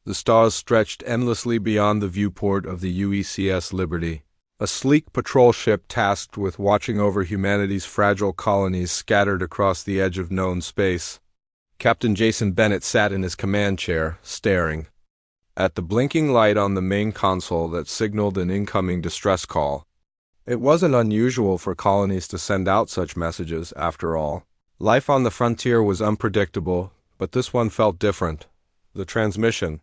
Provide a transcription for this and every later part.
The stars stretched endlessly beyond the viewport of the UECS Liberty, a sleek patrol ship tasked with watching over humanity's fragile colonies scattered across the edge of known space. Captain Jason Bennett sat in his command chair, staring at the blinking light on the main console that signaled an incoming distress call. It wasn't unusual for colonies to send out such messages, after all. Life on the frontier was unpredictable, but this one felt different. The transmission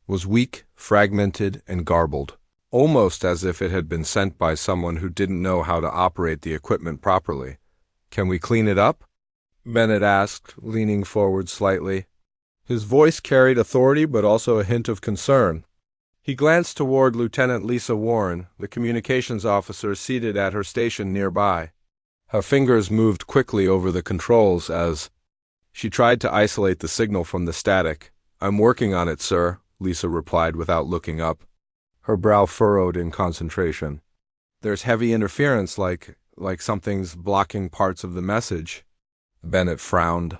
was weak, fragmented, and garbled, almost as if it had been sent by someone who didn't know how to operate the equipment properly. "Can we clean it up?" Bennett asked, leaning forward slightly. His voice carried authority but also a hint of concern. He glanced toward Lieutenant Lisa Warren, the communications officer seated at her station nearby. Her fingers moved quickly over the controls as she tried to isolate the signal from the static. "I'm working on it, sir," Lisa replied without looking up. Her brow furrowed in concentration. "There's heavy interference, like something's blocking parts of the message." Bennett frowned.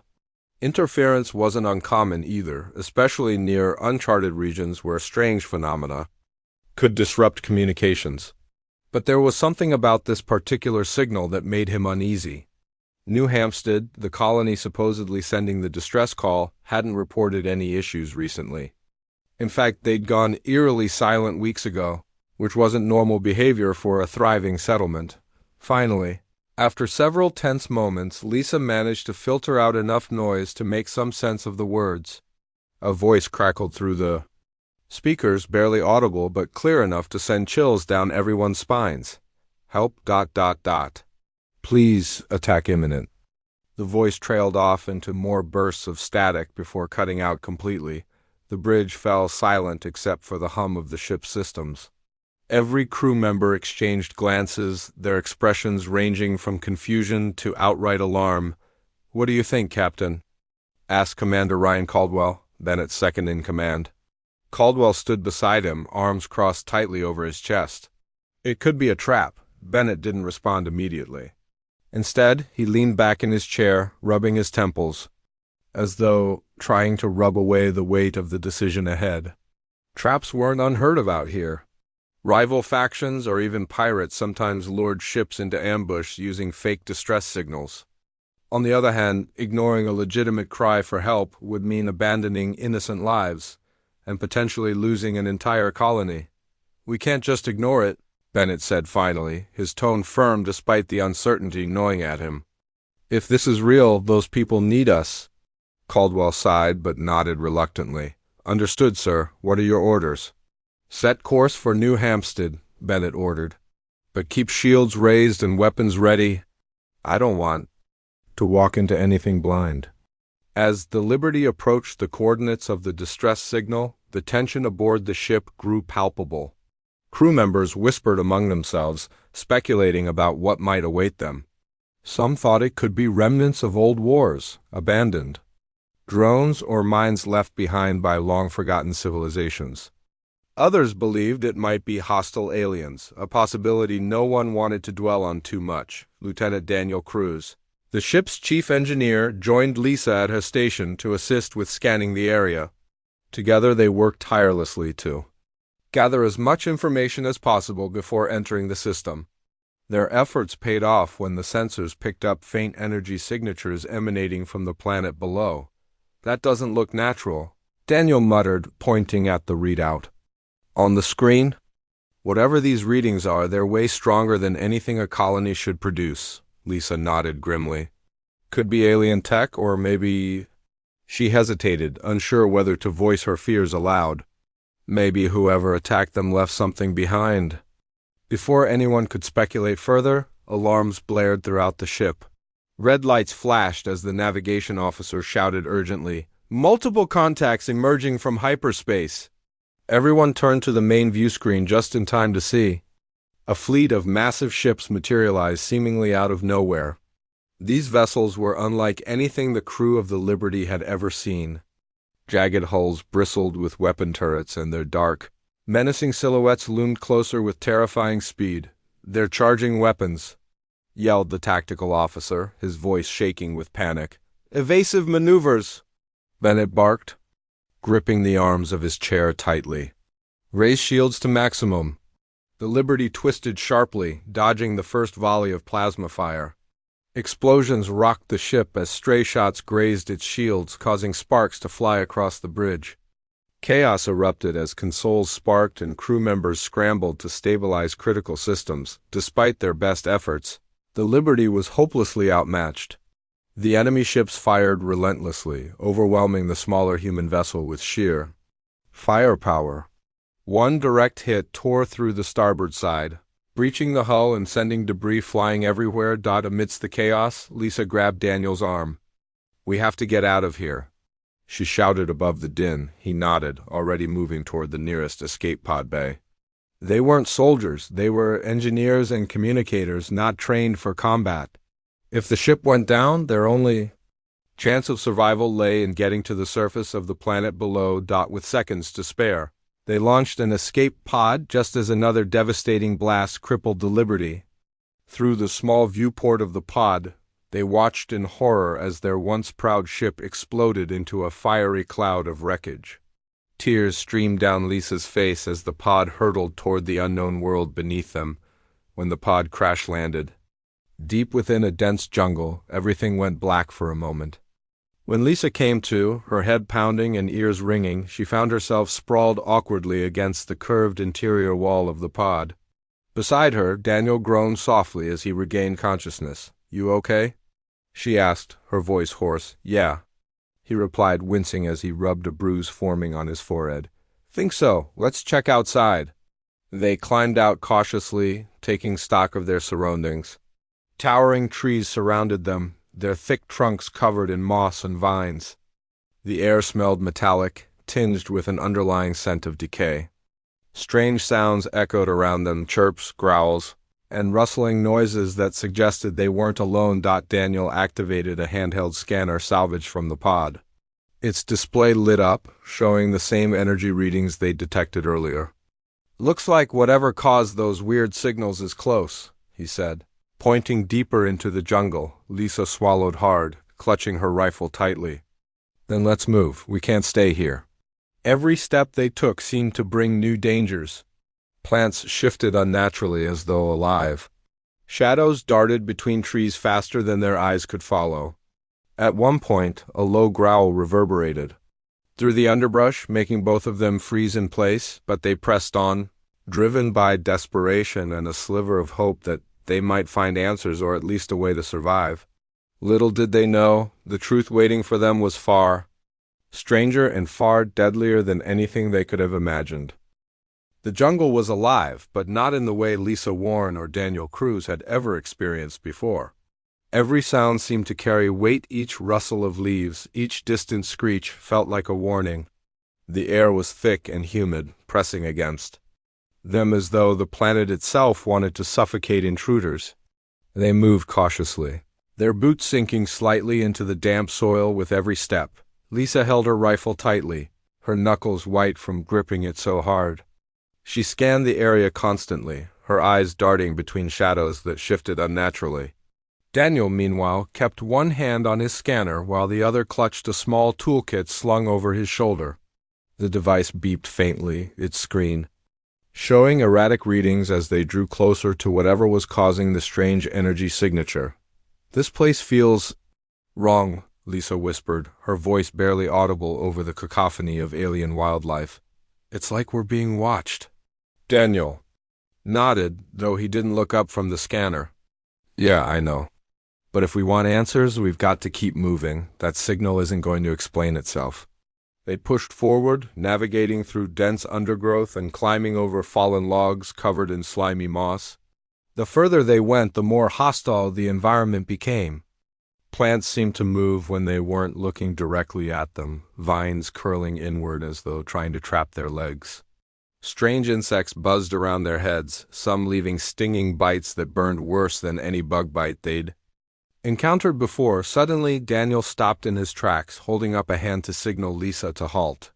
Interference wasn't uncommon either, especially near uncharted regions where strange phenomena could disrupt communications. But there was something about this particular signal that made him uneasy. New Hampstead, the colony supposedly sending the distress call, hadn't reported any issues recently. In fact, they'd gone eerily silent weeks ago, which wasn't normal behavior for a thriving settlement. Finally, after several tense moments, Lisa managed to filter out enough noise to make some sense of the words. A voice crackled through the speakers, barely audible but clear enough to send chills down everyone's spines. "Help, ... Please, attack imminent." The voice trailed off into more bursts of static before cutting out completely. The bridge fell silent except for the hum of the ship's systems. Every crew member exchanged glances, their expressions ranging from confusion to outright alarm. "What do you think, Captain?" asked Commander Ryan Caldwell, Bennett's second in command. Caldwell stood beside him, arms crossed tightly over his chest. "It could be a trap." Bennett didn't respond immediately. Instead, he leaned back in his chair, rubbing his temples, as though trying to rub away the weight of the decision ahead. Traps weren't unheard of out here. Rival factions or even pirates sometimes lured ships into ambush using fake distress signals. On the other hand, ignoring a legitimate cry for help would mean abandoning innocent lives and potentially losing an entire colony. "We can't just ignore it," Bennett said finally, his tone firm despite the uncertainty gnawing at him. "If this is real, those people need us." Caldwell sighed but nodded reluctantly. "Understood, sir. What are your orders?" "Set course for New Hampstead," Bennett ordered. "But keep shields raised and weapons ready. I don't want to walk into anything blind." As the Liberty approached the coordinates of the distress signal, the tension aboard the ship grew palpable. Crew members whispered among themselves, speculating about what might await them. Some thought it could be remnants of old wars, abandoned, drones or mines left behind by long-forgotten civilizations. Others believed it might be hostile aliens, a possibility no one wanted to dwell on too much. Lieutenant Daniel Cruz, the ship's chief engineer, joined Lisa at her station to assist with scanning the area. Together they worked tirelessly to gather as much information as possible before entering the system. Their efforts paid off when the sensors picked up faint energy signatures emanating from the planet below. "That doesn't look natural," Daniel muttered, pointing at the readout. "On the screen? Whatever these readings are, they're way stronger than anything a colony should produce," Lisa nodded grimly. "Could be alien tech, or maybe—" She hesitated, unsure whether to voice her fears aloud. "Maybe whoever attacked them left something behind." Before anyone could speculate further, alarms blared throughout the ship. Red lights flashed as the navigation officer shouted urgently, "Multiple contacts emerging from hyperspace." Everyone turned to the main view screen just in time to see a fleet of massive ships materialize seemingly out of nowhere. These vessels were unlike anything the crew of the Liberty had ever seen. Jagged hulls bristled with weapon turrets, and their dark, menacing silhouettes loomed closer with terrifying speed. "They're charging weapons," yelled the tactical officer, his voice shaking with panic. "Evasive maneuvers," Bennett barked. gripping the arms of his chair tightly. Raise shields to maximum. The Liberty twisted sharply, dodging the first volley of plasma fire. Explosions rocked the ship as stray shots grazed its shields, causing sparks to fly across the bridge. Chaos erupted as consoles sparked and crew members scrambled to stabilize critical systems. Despite their best efforts, the Liberty was hopelessly outmatched. The enemy ships fired relentlessly, overwhelming the smaller human vessel with sheer firepower. One direct hit tore through the starboard side, breaching the hull and sending debris flying everywhere. Amidst the chaos, Lisa grabbed Daniel's arm. "We have to get out of here," she shouted above the din. He nodded, already moving toward the nearest escape pod bay. They weren't soldiers, they were engineers and communicators not trained for combat. If the ship went down, their only chance of survival lay in getting to the surface of the planet below. With seconds to spare, they launched an escape pod just as another devastating blast crippled the Liberty. Through the small viewport of the pod, they watched in horror as their once proud ship exploded into a fiery cloud of wreckage. Tears streamed down Lisa's face as the pod hurtled toward the unknown world beneath them. When the pod crash-landed, deep within a dense jungle, everything went black for a moment. When Lisa came to, her head pounding and ears ringing, she found herself sprawled awkwardly against the curved interior wall of the pod. Beside her, Daniel groaned softly as he regained consciousness. "You okay?" she asked, her voice hoarse. "Yeah," he replied, wincing as he rubbed a bruise forming on his forehead. "Think so. Let's check outside." They climbed out cautiously, taking stock of their surroundings. Towering trees surrounded them, their thick trunks covered in moss and vines. The air smelled metallic, tinged with an underlying scent of decay. Strange sounds echoed around them, chirps, growls, and rustling noises that suggested they weren't alone. Daniel activated a handheld scanner salvaged from the pod. Its display lit up, showing the same energy readings they'd detected earlier. "Looks like whatever caused those weird signals is close," he said. Pointing deeper into the jungle, Lisa swallowed hard, clutching her rifle tightly. "Then let's move. We can't stay here." Every step they took seemed to bring new dangers. Plants shifted unnaturally as though alive. Shadows darted between trees faster than their eyes could follow. At one point, a low growl reverberated through the underbrush, making both of them freeze in place, but they pressed on, driven by desperation and a sliver of hope that they might find answers or at least a way to survive. Little did they know, the truth waiting for them was far stranger and far deadlier than anything they could have imagined. The jungle was alive, but not in the way Lisa Warren or Daniel Cruz had ever experienced before. Every sound seemed to carry weight. Each rustle of leaves, each distant screech felt like a warning. The air was thick and humid, pressing against them as though the planet itself wanted to suffocate intruders. They moved cautiously, their boots sinking slightly into the damp soil with every step. Lisa held her rifle tightly, her knuckles white from gripping it so hard. She scanned the area constantly, her eyes darting between shadows that shifted unnaturally. Daniel, meanwhile, kept one hand on his scanner while the other clutched a small toolkit slung over his shoulder. The device beeped faintly, its screen showing erratic readings as they drew closer to whatever was causing the strange energy signature. "This place feels wrong," Lisa whispered, her voice barely audible over the cacophony of alien wildlife. "It's like we're being watched." Daniel nodded, though he didn't look up from the scanner. "Yeah, I know. But if we want answers, we've got to keep moving. That signal isn't going to explain itself." They pushed forward, navigating through dense undergrowth and climbing over fallen logs covered in slimy moss. The further they went, the more hostile the environment became. Plants seemed to move when they weren't looking directly at them, vines curling inward as though trying to trap their legs. Strange insects buzzed around their heads, some leaving stinging bites that burned worse than any bug bite they'd encountered before. Suddenly, Daniel stopped in his tracks, holding up a hand to signal Lisa to halt.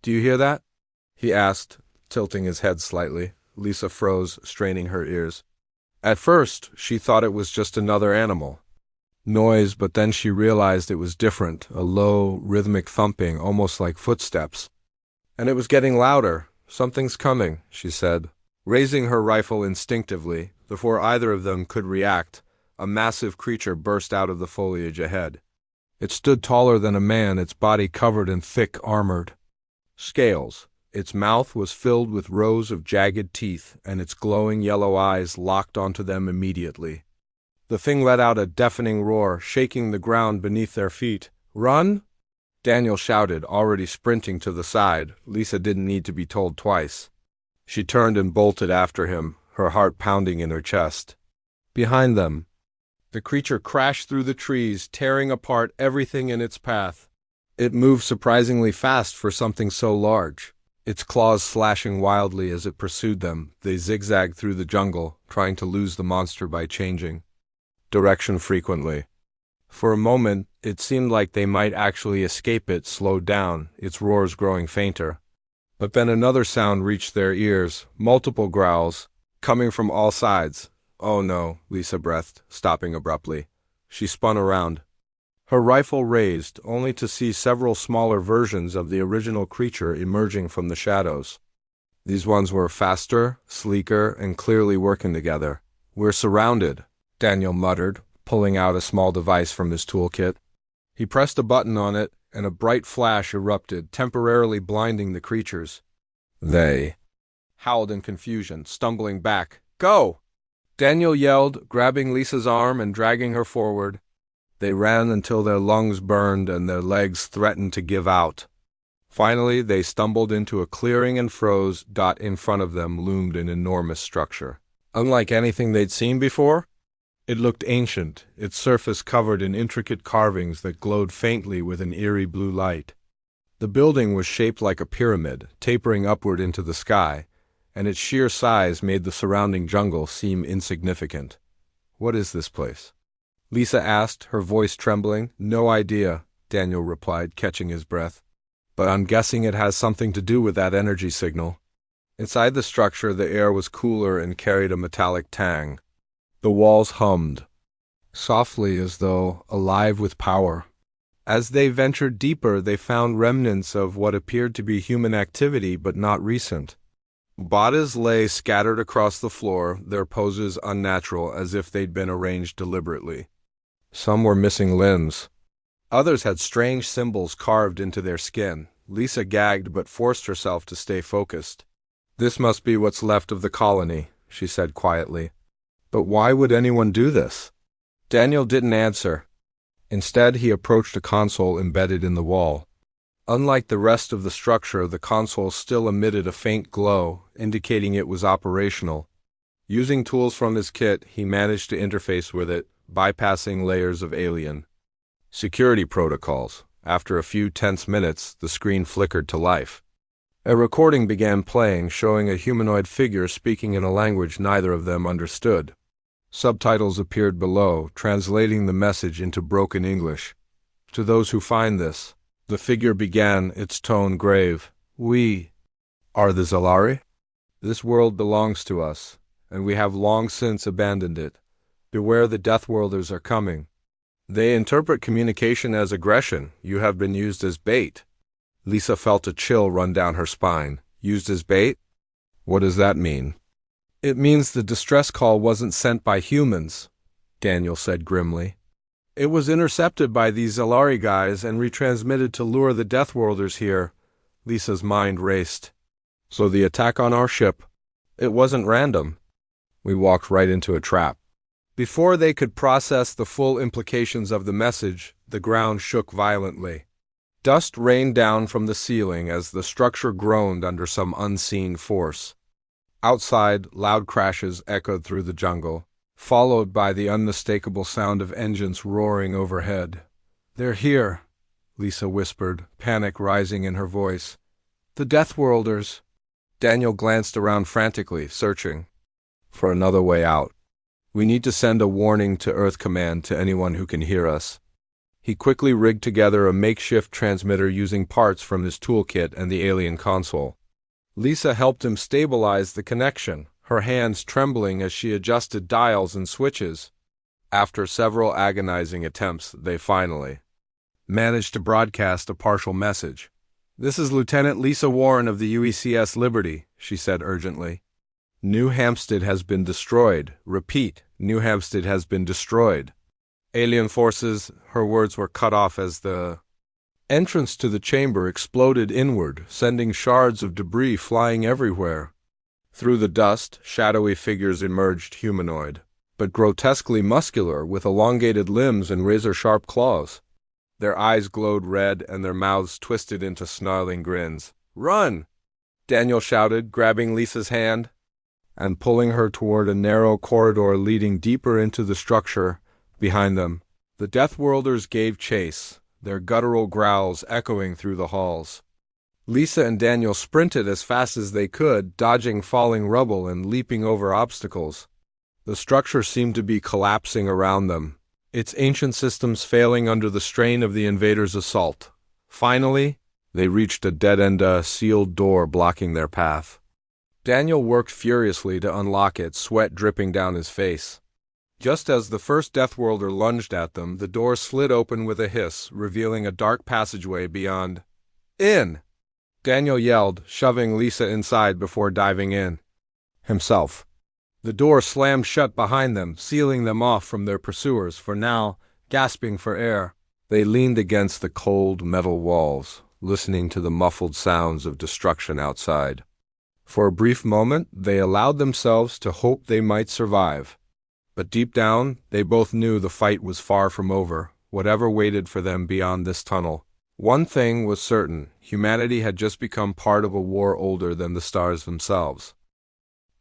"Do you hear that?" he asked, tilting his head slightly. Lisa froze, straining her ears. At first, she thought it was just another animal noise, but then she realized it was different, a low, rhythmic thumping, almost like footsteps. And it was getting louder. Something's coming, she said. Raising her rifle instinctively, before either of them could react, a massive creature burst out of the foliage ahead. It stood taller than a man, its body covered in thick armored scales. Its mouth was filled with rows of jagged teeth, and its glowing yellow eyes locked onto them immediately. The thing let out a deafening roar, shaking the ground beneath their feet. "Run!" Daniel shouted, already sprinting to the side. Lisa didn't need to be told twice. She turned and bolted after him, her heart pounding in her chest. Behind them, the creature crashed through the trees, tearing apart everything in its path. It moved surprisingly fast for something so large. Its claws slashing wildly as it pursued them, they zigzagged through the jungle, trying to lose the monster by changing direction frequently. For a moment, it seemed like they might actually escape it, slowed down, its roars growing fainter. But then another sound reached their ears, multiple growls, coming from all sides. "Oh no," Lisa breathed, stopping abruptly. She spun around, her rifle raised, only to see several smaller versions of the original creature emerging from the shadows. These ones were faster, sleeker, and clearly working together. "We're surrounded," Daniel muttered, pulling out a small device from his toolkit. He pressed a button on it, and a bright flash erupted, temporarily blinding the creatures. They howled in confusion, stumbling back. "Go!" Daniel yelled, grabbing Lisa's arm and dragging her forward. They ran until their lungs burned and their legs threatened to give out. Finally, they stumbled into a clearing and froze. In front of them loomed an enormous structure. Unlike anything they'd seen before, it looked ancient, its surface covered in intricate carvings that glowed faintly with an eerie blue light. The building was shaped like a pyramid, tapering upward into the sky, and its sheer size made the surrounding jungle seem insignificant. "What is this place?" Lisa asked, her voice trembling. "No idea," Daniel replied, catching his breath. "But I'm guessing it has something to do with that energy signal." Inside the structure, the air was cooler and carried a metallic tang. The walls hummed softly, as though alive with power. As they ventured deeper, they found remnants of what appeared to be human activity, but not recent. Bodies lay scattered across the floor, their poses unnatural, as if they'd been arranged deliberately. Some were missing limbs. Others had strange symbols carved into their skin. Lisa gagged but forced herself to stay focused. "This must be what's left of the colony," she said quietly. "But why would anyone do this?" Daniel didn't answer. Instead, he approached a console embedded in the wall. Unlike the rest of the structure, the console still emitted a faint glow, indicating it was operational. Using tools from his kit, he managed to interface with it, bypassing layers of alien security protocols. After a few tense minutes, the screen flickered to life. A recording began playing, showing a humanoid figure speaking in a language neither of them understood. Subtitles appeared below, translating the message into broken English. "To those who find this," the figure began, its tone grave, "we are the Zalari. This world belongs to us, and we have long since abandoned it. Beware, the Deathworlders are coming. They interpret communication as aggression. You have been used as bait." Lisa felt a chill run down her spine. "Used as bait? What does that mean?" "It means the distress call wasn't sent by humans," Daniel said grimly. "It was intercepted by these Zalari guys and retransmitted to lure the Deathworlders here." Lisa's mind raced. "So the attack on our ship, it wasn't random. We walked right into a trap." Before they could process the full implications of the message, the ground shook violently. Dust rained down from the ceiling as the structure groaned under some unseen force. Outside, loud crashes echoed through the jungle, followed by the unmistakable sound of engines roaring overhead. "They're here," Lisa whispered, panic rising in her voice. "The Deathworlders." Daniel glanced around frantically, searching for another way out. "We need to send a warning to Earth Command to anyone who can hear us." He quickly rigged together a makeshift transmitter using parts from his toolkit and the alien console. Lisa helped him stabilize the connection, her hands trembling as she adjusted dials and switches. After several agonizing attempts, they finally managed to broadcast a partial message. This is Lieutenant Lisa Warren of the UECS Liberty, she said urgently. New Hampstead has been destroyed. Repeat, New Hampstead has been destroyed. Alien forces, her words were cut off as the entrance to the chamber exploded inward, sending shards of debris flying everywhere. Through the dust, shadowy figures emerged, humanoid, but grotesquely muscular, with elongated limbs and razor-sharp claws. Their eyes glowed red and their mouths twisted into snarling grins. "Run!" Daniel shouted, grabbing Lisa's hand and pulling her toward a narrow corridor leading deeper into the structure behind them. The Deathworlders gave chase, their guttural growls echoing through the halls. Lisa and Daniel sprinted as fast as they could, dodging falling rubble and leaping over obstacles. The structure seemed to be collapsing around them, its ancient systems failing under the strain of the invaders' assault. Finally, they reached a dead-end sealed door blocking their path. Daniel worked furiously to unlock it, sweat dripping down his face. Just as the first Deathworlder lunged at them, the door slid open with a hiss, revealing a dark passageway beyond. "In!" Daniel yelled, shoving Lisa inside before diving in himself. The door slammed shut behind them, sealing them off from their pursuers. For now, gasping for air, they leaned against the cold metal walls, listening to the muffled sounds of destruction outside. For a brief moment, they allowed themselves to hope they might survive. But deep down, they both knew the fight was far from over, whatever waited for them beyond this tunnel. One thing was certain: humanity had just become part of a war older than the stars themselves.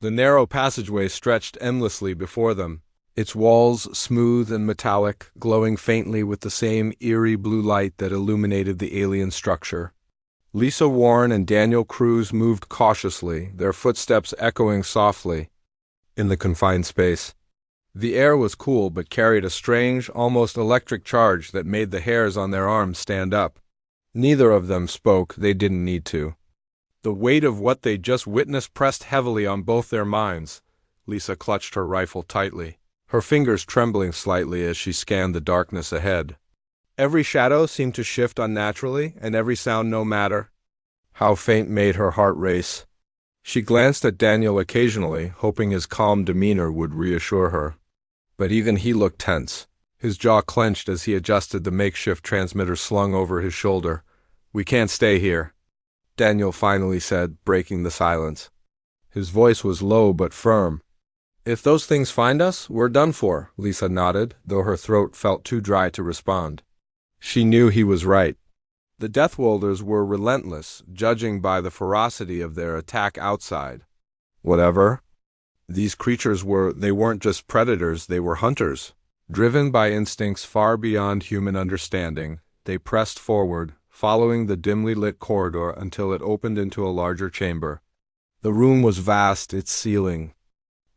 The narrow passageway stretched endlessly before them, its walls smooth and metallic, glowing faintly with the same eerie blue light that illuminated the alien structure. Lisa Warren and Daniel Cruz moved cautiously, their footsteps echoing softly in the confined space. The air was cool but carried a strange, almost electric charge that made the hairs on their arms stand up. Neither of them spoke, they didn't need to. The weight of what they'd just witnessed pressed heavily on both their minds. Lisa clutched her rifle tightly, her fingers trembling slightly as she scanned the darkness ahead. Every shadow seemed to shift unnaturally, and every sound, no matter how faint, made her heart race. She glanced at Daniel occasionally, hoping his calm demeanor would reassure her. But even he looked tense, his jaw clenched as he adjusted the makeshift transmitter slung over his shoulder. "We can't stay here," Daniel finally said, breaking the silence. His voice was low but firm. "If those things find us, we're done for," Lisa nodded, though her throat felt too dry to respond. She knew he was right. The Deathworlders were relentless, judging by the ferocity of their attack outside. Whatever. These creatures they weren't just predators, they were hunters. Driven by instincts far beyond human understanding, they pressed forward, following the dimly lit corridor until it opened into a larger chamber. The room was vast, its ceiling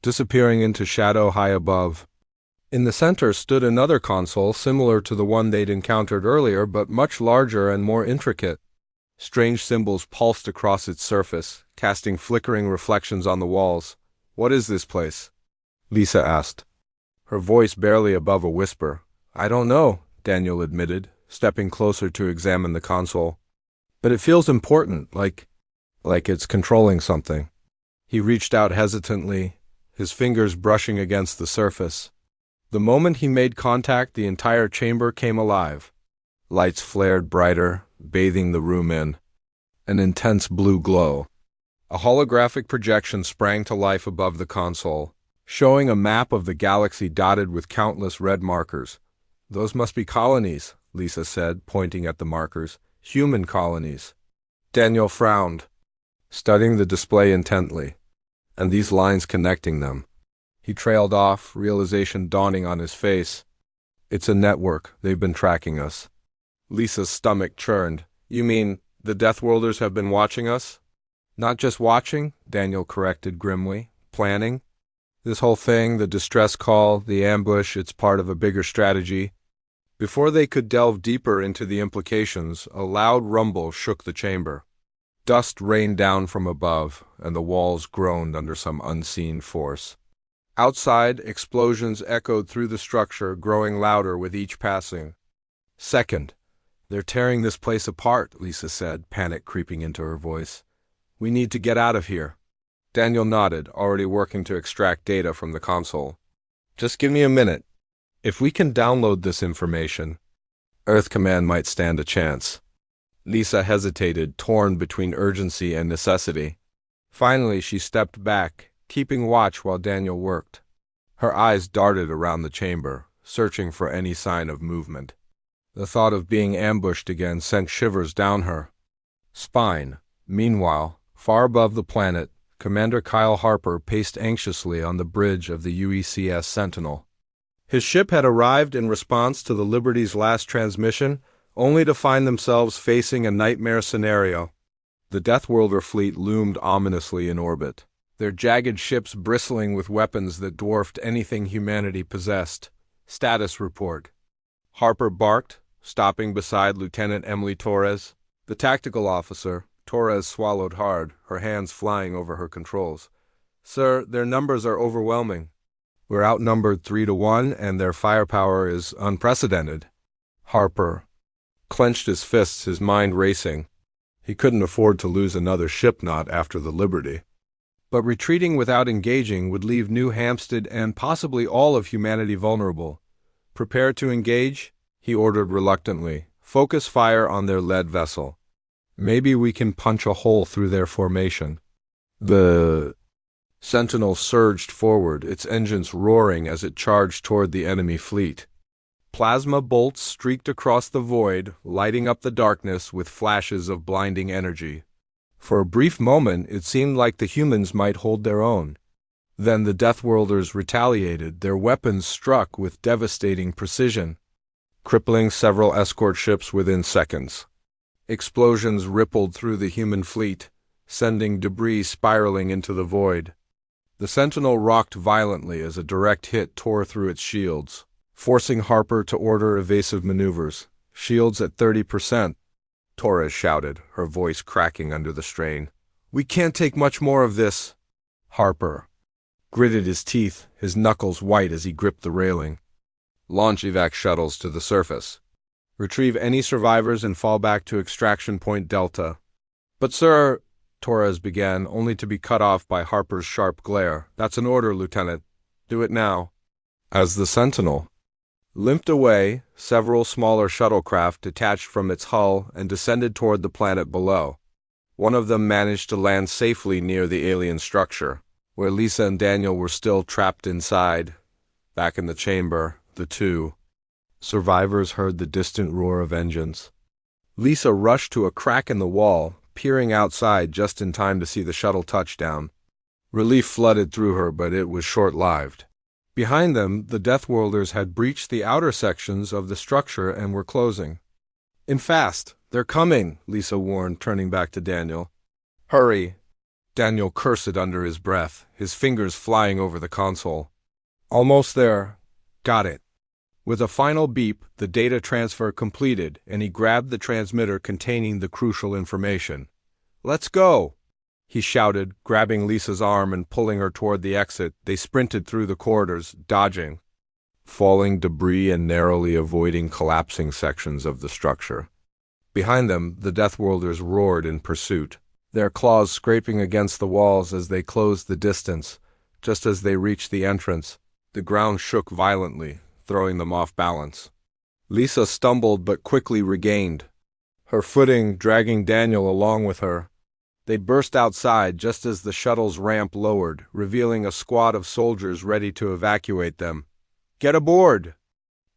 disappearing into shadow high above. In the center stood another console similar to the one they'd encountered earlier, but much larger and more intricate. Strange symbols pulsed across its surface, casting flickering reflections on the walls. "What is this place?" Lisa asked, her voice barely above a whisper. "I don't know," Daniel admitted, stepping closer to examine the console. "But it feels important, like it's controlling something." He reached out hesitantly, his fingers brushing against the surface. The moment he made contact, the entire chamber came alive. Lights flared brighter, bathing the room in an intense blue glow. A holographic projection sprang to life above the console, showing a map of the galaxy dotted with countless red markers. "Those must be colonies," Lisa said, pointing at the markers. "Human colonies." Daniel frowned, studying the display intently, and these lines connecting them. He trailed off, realization dawning on his face. "It's a network. They've been tracking us." Lisa's stomach churned. "You mean the Deathworlders have been watching us?" "Not just watching," Daniel corrected grimly. "Planning. This whole thing, the distress call, the ambush, it's part of a bigger strategy." Before they could delve deeper into the implications, a loud rumble shook the chamber. Dust rained down from above, and the walls groaned under some unseen force. Outside, explosions echoed through the structure, growing louder with each passing second. They're tearing this place apart, Lisa said, panic creeping into her voice. We need to get out of here. Daniel nodded, already working to extract data from the console. Just give me a minute. If we can download this information, Earth Command might stand a chance. Lisa hesitated, torn between urgency and necessity. Finally, she stepped back, keeping watch while Daniel worked. Her eyes darted around the chamber, searching for any sign of movement. The thought of being ambushed again sent shivers down her spine. Meanwhile, far above the planet, Commander Kyle Harper paced anxiously on the bridge of the UECS Sentinel. His ship had arrived in response to the Liberty's last transmission, only to find themselves facing a nightmare scenario. The Deathworlder fleet loomed ominously in orbit, their jagged ships bristling with weapons that dwarfed anything humanity possessed. Status report. Harper barked, stopping beside Lieutenant Emily Torres. The tactical officer, Torres swallowed hard, her hands flying over her controls. Sir, their numbers are overwhelming. We're outnumbered 3-1, and their firepower is unprecedented. Harper clenched his fists, his mind racing. He couldn't afford to lose another ship knot after the Liberty. But retreating without engaging would leave New Hampstead and possibly all of humanity vulnerable. Prepare to engage, he ordered reluctantly. Focus fire on their lead vessel. Maybe we can punch a hole through their formation. The Sentinel surged forward, its engines roaring as it charged toward the enemy fleet. Plasma bolts streaked across the void, lighting up the darkness with flashes of blinding energy. For a brief moment, it seemed like the humans might hold their own. Then the Deathworlders retaliated, their weapons struck with devastating precision, crippling several escort ships within seconds. Explosions rippled through the human fleet, sending debris spiraling into the void. The Sentinel rocked violently as a direct hit tore through its shields, forcing Harper to order evasive maneuvers. Shields at 30%, Torres shouted, her voice cracking under the strain. We can't take much more of this. Harper gritted his teeth, his knuckles white as he gripped the railing. Launch evac shuttles to the surface. Retrieve any survivors and fall back to extraction point Delta. But sir, Torres began, only to be cut off by Harper's sharp glare. That's an order, Lieutenant. Do it now. As the Sentinel limped away, several smaller shuttlecraft detached from its hull and descended toward the planet below. One of them managed to land safely near the alien structure, where Lisa and Daniel were still trapped inside. Back in the chamber, the two survivors heard the distant roar of engines. Lisa rushed to a crack in the wall, peering outside just in time to see the shuttle touchdown. Relief flooded through her, but it was short-lived. Behind them, the Deathworlders had breached the outer sections of the structure and were closing. In fast! They're coming, Lisa warned, turning back to Daniel. Hurry! Daniel cursed under his breath, his fingers flying over the console. Almost there. Got it. With a final beep, the data transfer completed, and he grabbed the transmitter containing the crucial information. Let's go! He shouted, grabbing Lisa's arm and pulling her toward the exit. They sprinted through the corridors, dodging falling debris and narrowly avoiding collapsing sections of the structure. Behind them, the Deathworlders roared in pursuit, their claws scraping against the walls as they closed the distance. Just as they reached the entrance, the ground shook violently, throwing them off balance. Lisa stumbled but quickly regained, her footing dragging Daniel along with her. They burst outside just as the shuttle's ramp lowered, revealing a squad of soldiers ready to evacuate them. Get aboard!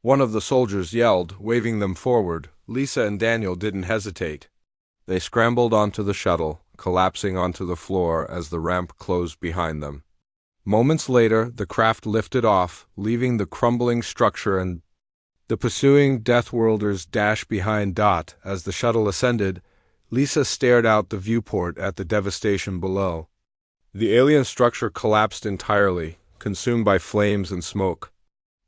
One of the soldiers yelled, waving them forward. Lisa and Daniel didn't hesitate. They scrambled onto the shuttle, collapsing onto the floor as the ramp closed behind them. Moments later, the craft lifted off, leaving the crumbling structure, and the pursuing Deathworlders dashed behind Dot. As the shuttle ascended, Lisa stared out the viewport at the devastation below. The alien structure collapsed entirely, consumed by flames and smoke.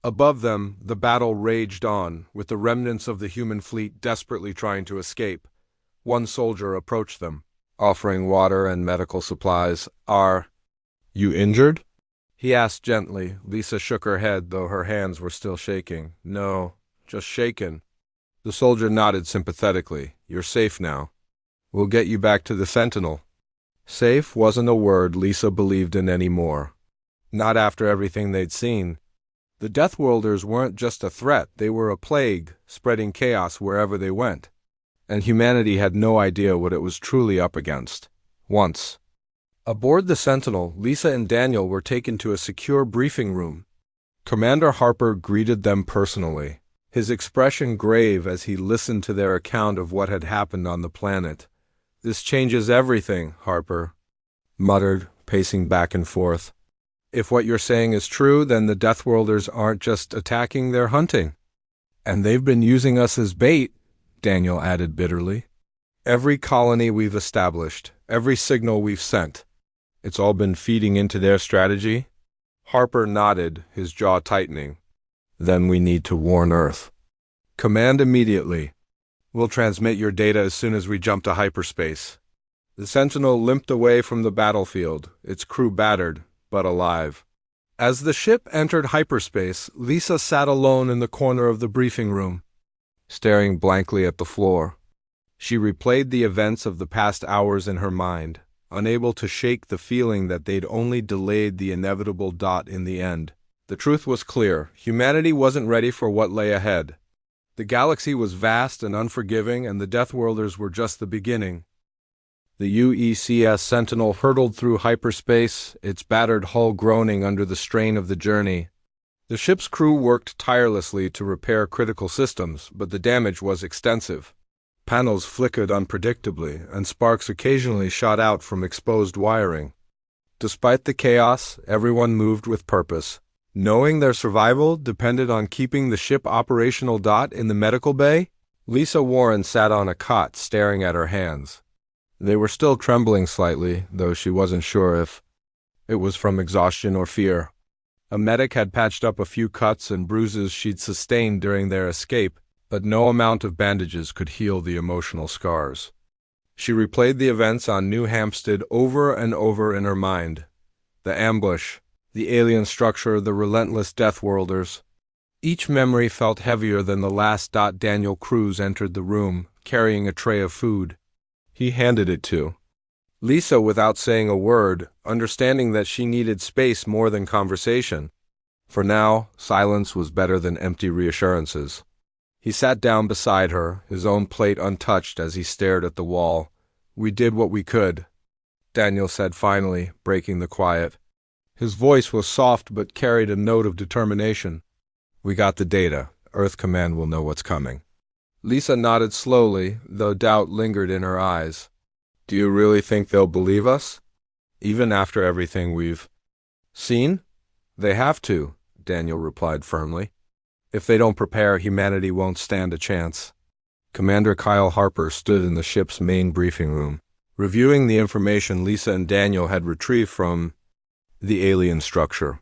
Above them, the battle raged on, with the remnants of the human fleet desperately trying to escape. One soldier approached them, offering water and medical supplies. Are you injured? He asked gently. Lisa shook her head, though her hands were still shaking. No, just shaken. The soldier nodded sympathetically. You're safe now. We'll get you back to the Sentinel. Safe wasn't a word Lisa believed in anymore. Not after everything they'd seen. The Deathworlders weren't just a threat, they were a plague, spreading chaos wherever they went. And humanity had no idea what it was truly up against. Once. Aboard the Sentinel, Lisa and Daniel were taken to a secure briefing room. Commander Harper greeted them personally, his expression grave as he listened to their account of what had happened on the planet. This changes everything, Harper muttered, pacing back and forth. If what you're saying is true, then the Deathworlders aren't just attacking, they're hunting. And they've been using us as bait, Daniel added bitterly. Every colony we've established, every signal we've sent, it's all been feeding into their strategy? Harper nodded, his jaw tightening. Then we need to warn Earth. Command immediately. We'll transmit your data as soon as we jump to hyperspace. The Sentinel limped away from the battlefield, its crew battered, but alive. As the ship entered hyperspace, Lisa sat alone in the corner of the briefing room, staring blankly at the floor. She replayed the events of the past hours in her mind, unable to shake the feeling that they'd only delayed the inevitable dot in the end. The truth was clear. Humanity wasn't ready for what lay ahead. The galaxy was vast and unforgiving, and the Deathworlders were just the beginning. The UECS Sentinel hurtled through hyperspace, its battered hull groaning under the strain of the journey. The ship's crew worked tirelessly to repair critical systems, but the damage was extensive. Panels flickered unpredictably, and sparks occasionally shot out from exposed wiring. Despite the chaos, everyone moved with purpose, knowing their survival depended on keeping the ship operational. In the medical bay, Lisa Warren sat on a cot staring at her hands. They were still trembling slightly, though she wasn't sure if it was from exhaustion or fear. A medic had patched up a few cuts and bruises she'd sustained during their escape, but no amount of bandages could heal the emotional scars. She replayed the events on New Hampstead over and over in her mind. The ambush, the alien structure, the relentless Deathworlders. Each memory felt heavier than the last. Daniel Cruz entered the room, carrying a tray of food. He handed it to Lisa without saying a word, understanding that she needed space more than conversation. For now, silence was better than empty reassurances. He sat down beside her, his own plate untouched as he stared at the wall. We did what we could, Daniel said finally, breaking the quiet. His voice was soft but carried a note of determination. We got the data. Earth Command will know what's coming. Lisa nodded slowly, though doubt lingered in her eyes. Do you really think they'll believe us? Even after everything we've seen? They have to, Daniel replied firmly. If they don't prepare, humanity won't stand a chance. Commander Kyle Harper stood in the ship's main briefing room, reviewing the information Lisa and Daniel had retrieved from the alien structure.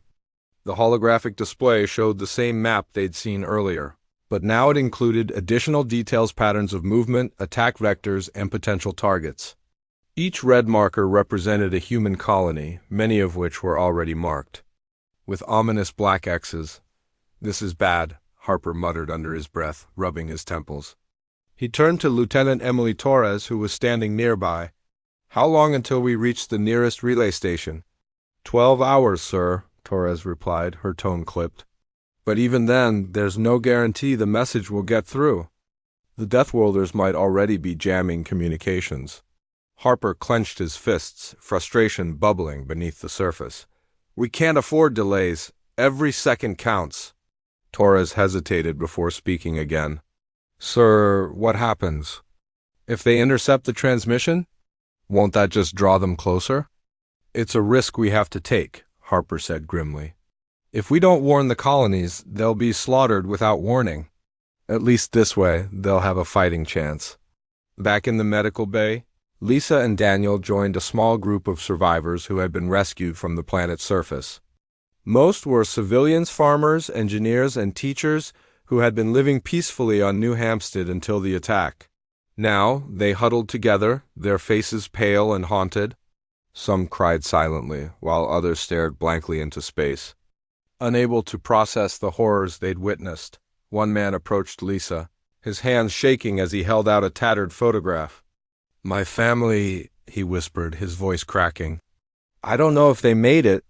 The holographic display showed the same map they'd seen earlier, but now it included additional details, patterns of movement, attack vectors, and potential targets. Each red marker represented a human colony, many of which were already marked, with ominous black X's. This is bad, Harper muttered under his breath, rubbing his temples. He turned to Lieutenant Emily Torres, who was standing nearby. How long until we reach the nearest relay station? 12 hours, sir, Torres replied, her tone clipped. But even then, there's no guarantee the message will get through. The Deathworlders might already be jamming communications. Harper clenched his fists, frustration bubbling beneath the surface. We can't afford delays. Every second counts. Torres hesitated before speaking again. Sir, what happens? If they intercept the transmission? Won't that just draw them closer? It's a risk we have to take, Harper said grimly. If we don't warn the colonies, they'll be slaughtered without warning. At least this way, they'll have a fighting chance. Back in the medical bay, Lisa and Daniel joined a small group of survivors who had been rescued from the planet's surface. Most were civilians, farmers, engineers, and teachers who had been living peacefully on New Hampstead until the attack. Now, they huddled together, their faces pale and haunted. Some cried silently, while others stared blankly into space. Unable to process the horrors they'd witnessed, one man approached Lisa. his hands shaking as he held out a tattered photograph. "My family," he whispered, his voice cracking. "I don't know if they made it."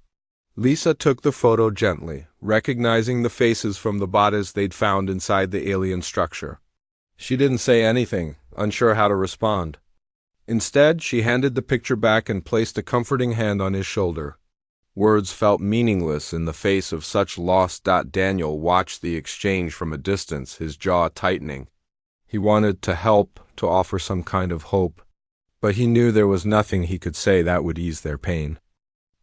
Lisa took the photo gently, recognizing the faces from the bodies they'd found inside the alien structure. She didn't say anything, unsure how to respond. Instead, she handed the picture back and placed a comforting hand on his shoulder. Words felt meaningless in the face of such loss. Daniel watched the exchange from a distance, his jaw tightening. He wanted to help, to offer some kind of hope, but he knew there was nothing he could say that would ease their pain.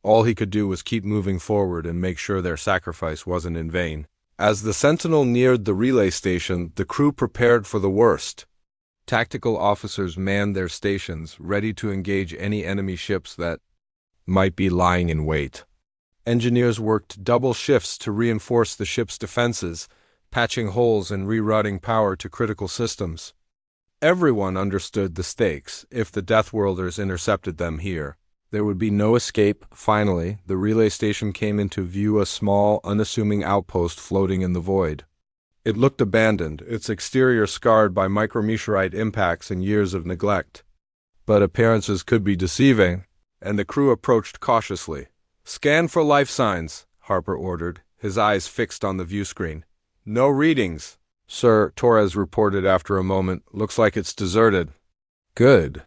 All he could do was keep moving forward and make sure their sacrifice wasn't in vain. As the Sentinel neared the relay station, the crew prepared for the worst. Tactical officers manned their stations, ready to engage any enemy ships that might be lying in wait. Engineers worked double shifts to reinforce the ship's defenses, patching holes and rerouting power to critical systems. Everyone understood the stakes. If the Deathworlders intercepted them here, there would be no escape. Finally, the relay station came into view, a small, unassuming outpost floating in the void. It looked abandoned, its exterior scarred by micrometeorite impacts and years of neglect. But appearances could be deceiving, and the crew approached cautiously. "Scan for life signs," Harper ordered, his eyes fixed on the view screen. "No readings." "Sir," Torres reported after a moment, "looks like it's deserted." "Good,"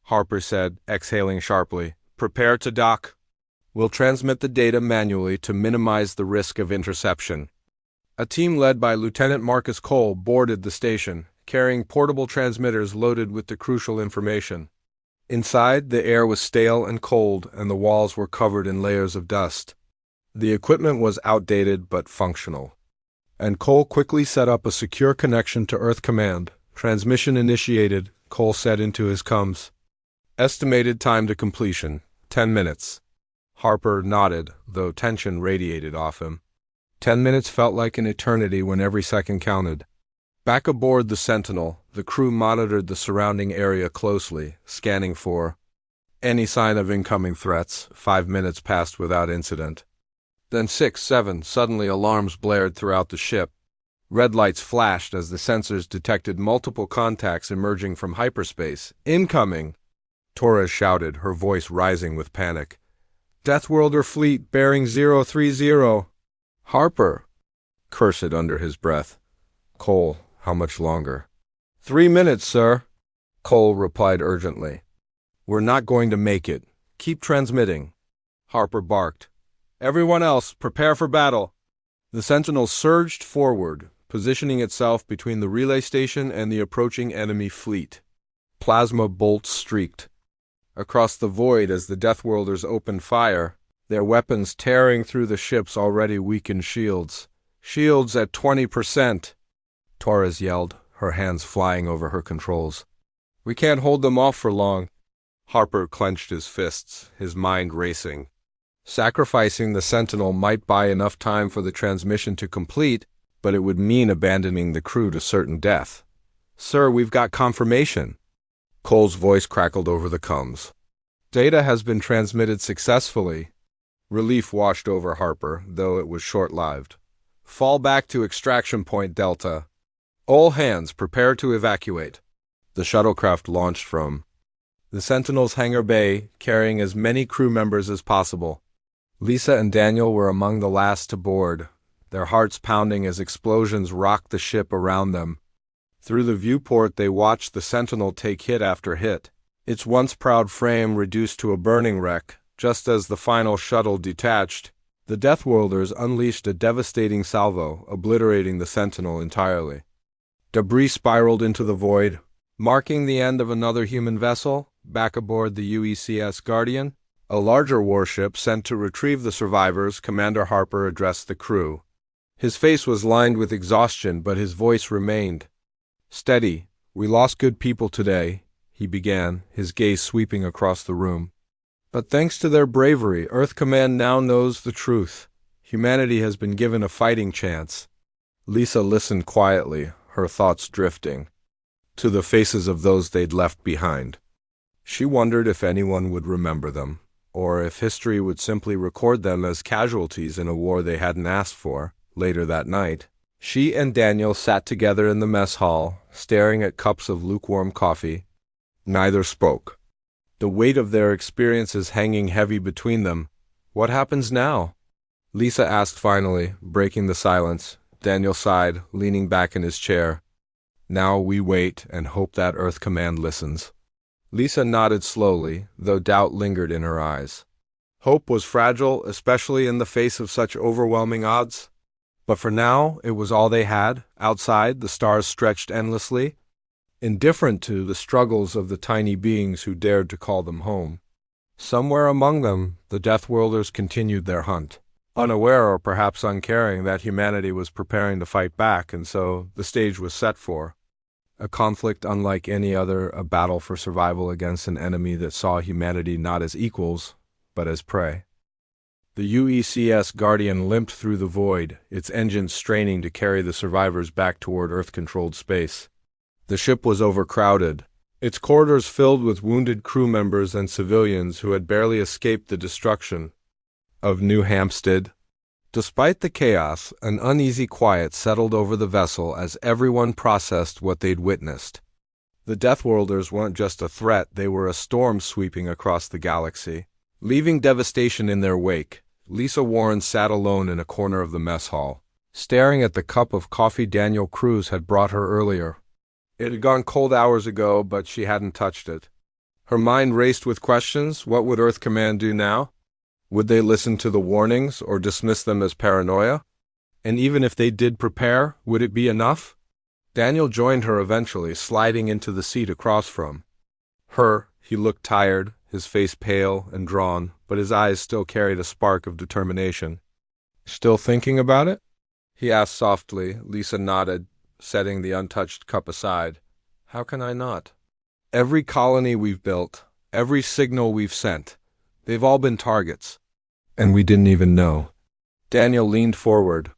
Harper said, exhaling sharply. "Prepare to dock. We'll transmit the data manually to minimize the risk of interception." A team led by Lieutenant Marcus Cole boarded the station, carrying portable transmitters loaded with the crucial information. Inside, the air was stale and cold, and the walls were covered in layers of dust. The equipment was outdated but functional, and Cole quickly set up a secure connection to Earth Command. "Transmission initiated," Cole said into his comms. "Estimated time to completion, 10 minutes. Harper nodded, though tension radiated off him. 10 minutes felt like an eternity when every second counted. Back aboard the Sentinel, the crew monitored the surrounding area closely, scanning for any sign of incoming threats. 5 minutes passed without incident. Then 6, 7, suddenly alarms blared throughout the ship. Red lights flashed as the sensors detected multiple contacts emerging from hyperspace. "Incoming!" Torres shouted, her voice rising with panic. "Deathworlder fleet bearing 030. "Harper!" cursed under his breath. "Cole, how much longer?" 3 minutes, sir," Cole replied urgently. "We're not going to make it. Keep transmitting." Harper barked. "Everyone else, prepare for battle." The Sentinel surged forward, positioning itself between the relay station and the approaching enemy fleet. Plasma bolts streaked across the void as the Deathworlders opened fire, their weapons tearing through the ship's already weakened shields. "Shields at 20%, Torres yelled, her hands flying over her controls. "We can't hold them off for long." Harper clenched his fists, his mind racing. Sacrificing the Sentinel might buy enough time for the transmission to complete, but it would mean abandoning the crew to certain death. "Sir, we've got confirmation." Cole's voice crackled over the comms. "Data has been transmitted successfully." Relief washed over Harper, though it was short-lived. "Fall back to extraction point Delta. All hands prepare to evacuate." The shuttlecraft launched from the Sentinel's hangar bay, carrying as many crew members as possible. Lisa and Daniel were among the last to board, their hearts pounding as explosions rocked the ship around them. Through the viewport they watched the Sentinel take hit after hit, its once proud frame reduced to a burning wreck. Just as the final shuttle detached, the Deathworlders unleashed a devastating salvo, obliterating the Sentinel entirely. Debris spiraled into the void, marking the end of another human vessel. Back aboard the UECS Guardian, a larger warship sent to retrieve the survivors, Commander Harper addressed the crew. His face was lined with exhaustion, but his voice remained steady. "We lost good people today," he began, his gaze sweeping across the room. "But thanks to their bravery, Earth Command now knows the truth. Humanity has been given a fighting chance." Lisa listened quietly, her thoughts drifting to the faces of those they'd left behind. She wondered if anyone would remember them, or if history would simply record them as casualties in a war they hadn't asked for. Later that night, She and Daniel sat together in the mess hall, staring at cups of lukewarm coffee. Neither spoke. The weight of their experiences hanging heavy between them. What happens now? Lisa asked finally, breaking the silence. Daniel sighed, leaning back in his chair. Now we wait and hope that Earth Command listens. Lisa nodded slowly, though doubt lingered in her eyes. Hope was fragile, especially in the face of such overwhelming odds. But for now, it was all they had. Outside, the stars stretched endlessly, indifferent to the struggles of the tiny beings who dared to call them home. Somewhere among them, the Deathworlders continued their hunt, unaware or perhaps uncaring that humanity was preparing to fight back, and so the stage was set for a conflict unlike any other, a battle for survival against an enemy that saw humanity not as equals, but as prey. The UECS Guardian limped through the void, its engines straining to carry the survivors back toward Earth-controlled space. The ship was overcrowded, its corridors filled with wounded crew members and civilians who had barely escaped the destruction of New Hampstead. Despite the chaos, an uneasy quiet settled over the vessel as everyone processed what they'd witnessed. The Deathworlders weren't just a threat, they were a storm sweeping across the galaxy, leaving devastation in their wake. Lisa Warren sat alone in a corner of the mess hall, staring at the cup of coffee Daniel Cruz had brought her earlier. It had gone cold hours ago, but she hadn't touched it. Her mind raced with questions. What would Earth Command do now? Would they listen to the warnings or dismiss them as paranoia? And even if they did prepare, would it be enough? Daniel joined her eventually, sliding into the seat across from her. He looked tired, his face pale and drawn, but his eyes still carried a spark of determination. Still thinking about it? He asked softly. Lisa nodded, setting the untouched cup aside. How can I not? Every colony we've built, every signal we've sent, they've all been targets. And we didn't even know. Daniel leaned forward,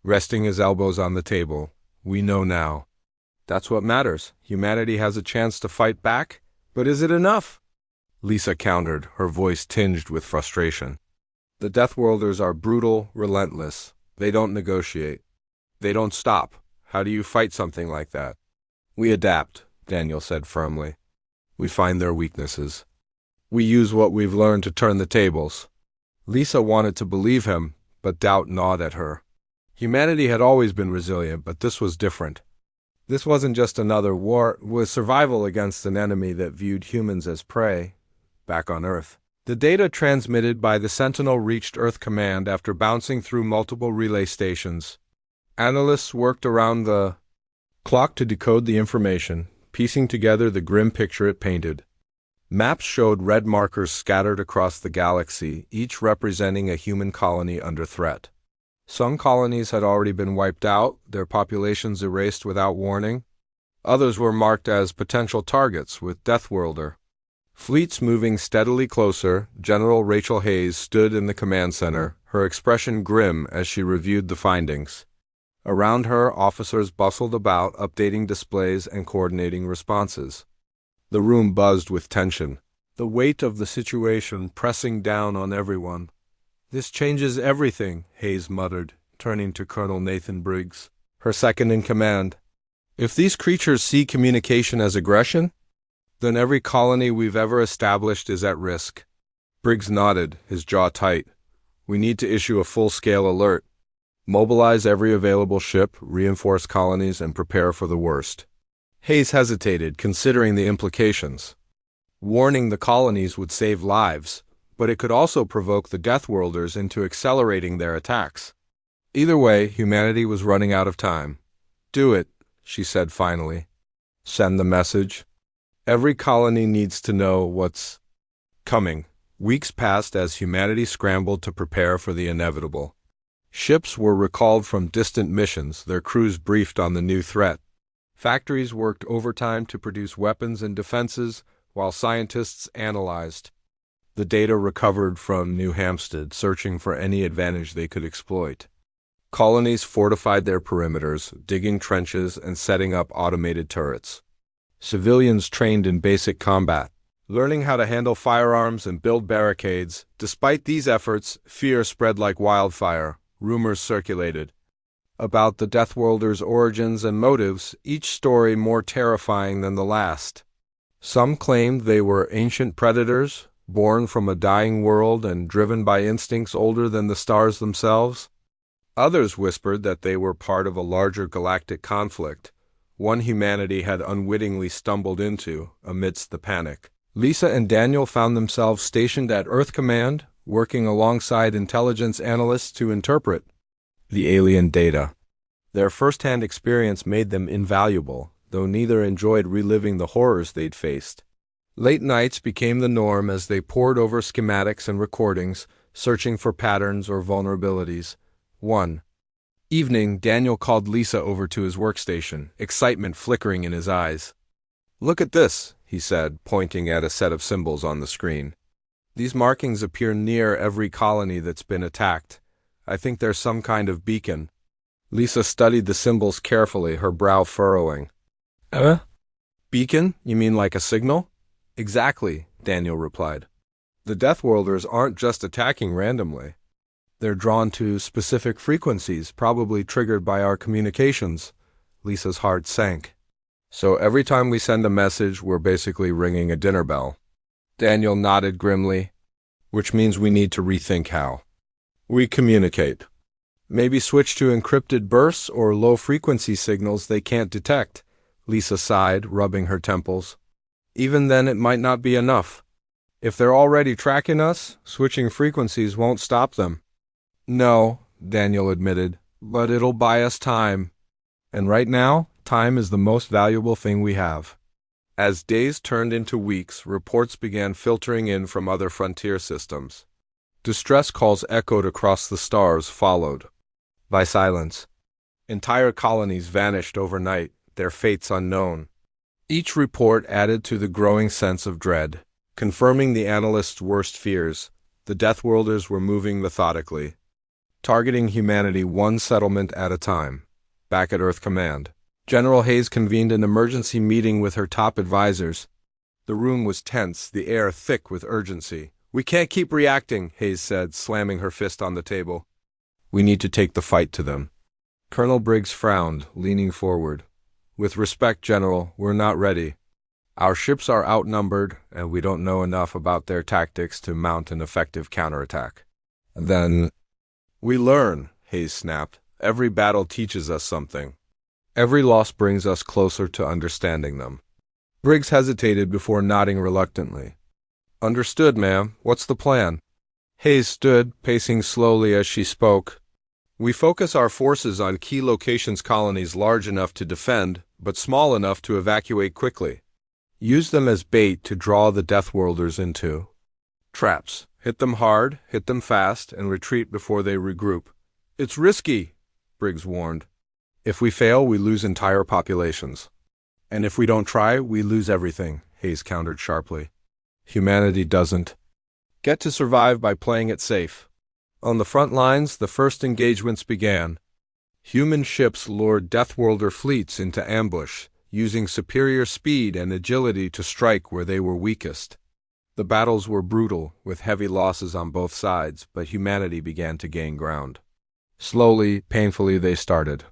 resting his elbows on the table. We know now. That's what matters. Humanity has a chance to fight back, but is it enough? Lisa countered, her voice tinged with frustration. The Deathworlders are brutal, relentless. They don't negotiate. They don't stop. How do you fight something like that? We adapt, Daniel said firmly. We find their weaknesses. We use what we've learned to turn the tables. Lisa wanted to believe him, but doubt gnawed at her. Humanity had always been resilient, but this was different. This wasn't just another war, it was survival against an enemy that viewed humans as prey. Back on Earth, the data transmitted by the Sentinel reached Earth Command after bouncing through multiple relay stations. Analysts worked around the clock to decode the information, piecing together the grim picture it painted. Maps showed red markers scattered across the galaxy, each representing a human colony under threat. Some colonies had already been wiped out, their populations erased without warning. Others were marked as potential targets, with Deathworlder fleets moving steadily closer. General Rachel Hayes stood in the command center, her expression grim as she reviewed the findings. Around her, officers bustled about, updating displays and coordinating responses. The room buzzed with tension, the weight of the situation pressing down on everyone. This changes everything, Hayes muttered, turning to Colonel Nathan Briggs, her second-in-command. If these creatures see communication as aggression, then every colony we've ever established is at risk. Briggs nodded, his jaw tight. We need to issue a full-scale alert. Mobilize every available ship, reinforce colonies, and prepare for the worst. Hayes hesitated, considering the implications. Warning the colonies would save lives, but it could also provoke the Deathworlders into accelerating their attacks. Either way, humanity was running out of time. Do it, she said finally. Send the message. Every colony needs to know what's coming. Weeks passed as humanity scrambled to prepare for the inevitable. Ships were recalled from distant missions, their crews briefed on the new threat. Factories worked overtime to produce weapons and defenses, while scientists analyzed the data recovered from New Hampstead, searching for any advantage they could exploit. Colonies fortified their perimeters, digging trenches and setting up automated turrets. Civilians trained in basic combat, learning how to handle firearms and build barricades. Despite these efforts, fear spread like wildfire. Rumors circulated. about the Deathworlder's origins and motives, each story more terrifying than the last. Some claimed they were ancient predators, born from a dying world and driven by instincts older than the stars themselves. Others whispered that they were part of a larger galactic conflict, one humanity had unwittingly stumbled into amidst the panic. Lisa and Daniel found themselves stationed at Earth Command, working alongside intelligence analysts to interpret the alien data. Their first-hand experience made them invaluable, though neither enjoyed reliving the horrors they'd faced. Late nights became the norm as they pored over schematics and recordings, searching for patterns or vulnerabilities. One evening, Daniel called Lisa over to his workstation, excitement flickering in his eyes. "Look at this," he said, pointing at a set of symbols on the screen. "These markings appear near every colony that's been attacked. I think there's some kind of beacon." Lisa studied the symbols carefully, her brow furrowing. Beacon? You mean like a signal?" "Exactly," Daniel replied. "The Deathworlders aren't just attacking randomly. They're drawn to specific frequencies, probably triggered by our communications." Lisa's heart sank. "So every time we send a message, we're basically ringing a dinner bell." Daniel nodded grimly. "Which means we need to rethink how we communicate. Maybe switch to encrypted bursts or low-frequency signals they can't detect." Lisa sighed, rubbing her temples. "Even then, it might not be enough. If they're already tracking us, switching frequencies won't stop them." "No," Daniel admitted, "but it'll buy us time. And right now, time is the most valuable thing we have." As days turned into weeks, reports began filtering in from other frontier systems. Distress calls echoed across the stars, followed by silence. Entire colonies vanished overnight, their fates unknown. Each report added to the growing sense of dread. Confirming the analysts' worst fears, the Deathworlders were moving methodically, targeting humanity one settlement at a time. Back at Earth Command, General Hayes convened an emergency meeting with her top advisors. The room was tense, the air thick with urgency. "We can't keep reacting," Hayes said, slamming her fist on the table. "We need to take the fight to them." Colonel Briggs frowned, leaning forward. "With respect, General, we're not ready. Our ships are outnumbered, and we don't know enough about their tactics to mount an effective counterattack." "Then we learn," Hayes snapped. "Every battle teaches us something. Every loss brings us closer to understanding them." Briggs hesitated before nodding reluctantly. "Understood, ma'am. What's the plan?" Hayes stood, pacing slowly as she spoke. "We focus our forces on key locations, colonies large enough to defend, but small enough to evacuate quickly. Use them as bait to draw the Deathworlders into traps. Hit them hard, hit them fast, and retreat before they regroup." "It's risky," Briggs warned. "If we fail, we lose entire populations. And if we don't try, we lose everything," Hayes countered sharply. "Humanity doesn't get to survive by playing it safe." On the front lines, the first engagements began. Human ships lured Deathworlder fleets into ambush, using superior speed and agility to strike where they were weakest. The battles were brutal, with heavy losses on both sides, but humanity began to gain ground. Slowly, painfully they started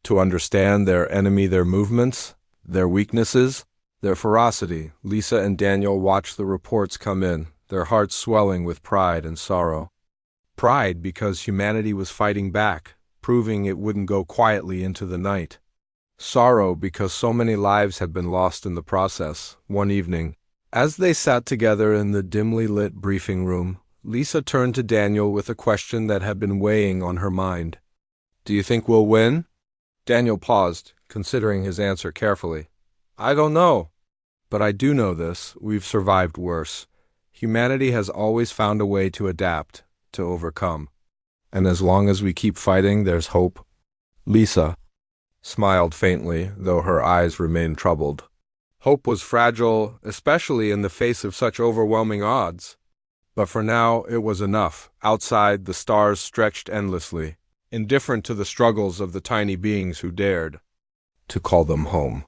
to understand their enemy, their movements, their weaknesses, their ferocity. Lisa and Daniel watched the reports come in, their hearts swelling with pride and sorrow. Pride because humanity was fighting back, proving it wouldn't go quietly into the night. Sorrow because so many lives had been lost in the process. One evening, as they sat together in the dimly lit briefing room, Lisa turned to Daniel with a question that had been weighing on her mind. "Do you think we'll win?" Daniel paused, considering his answer carefully. "I don't know. But I do know this: we've survived worse. Humanity has always found a way to adapt, to overcome. And as long as we keep fighting, there's hope." Lisa smiled faintly, though her eyes remained troubled. Hope was fragile, especially in the face of such overwhelming odds. But for now, it was enough. Outside, the stars stretched endlessly, indifferent to the struggles of the tiny beings who dared to call them home.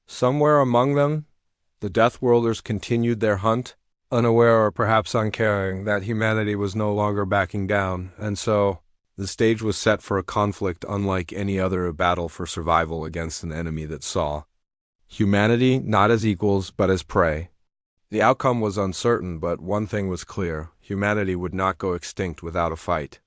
Somewhere among them, the Deathworlders continued their hunt, unaware or perhaps uncaring that humanity was no longer backing down, and so The stage was set for a conflict unlike any other, a battle for survival against an enemy that saw humanity not as equals but as prey. The outcome was uncertain, but one thing was clear: humanity would not go extinct without a fight.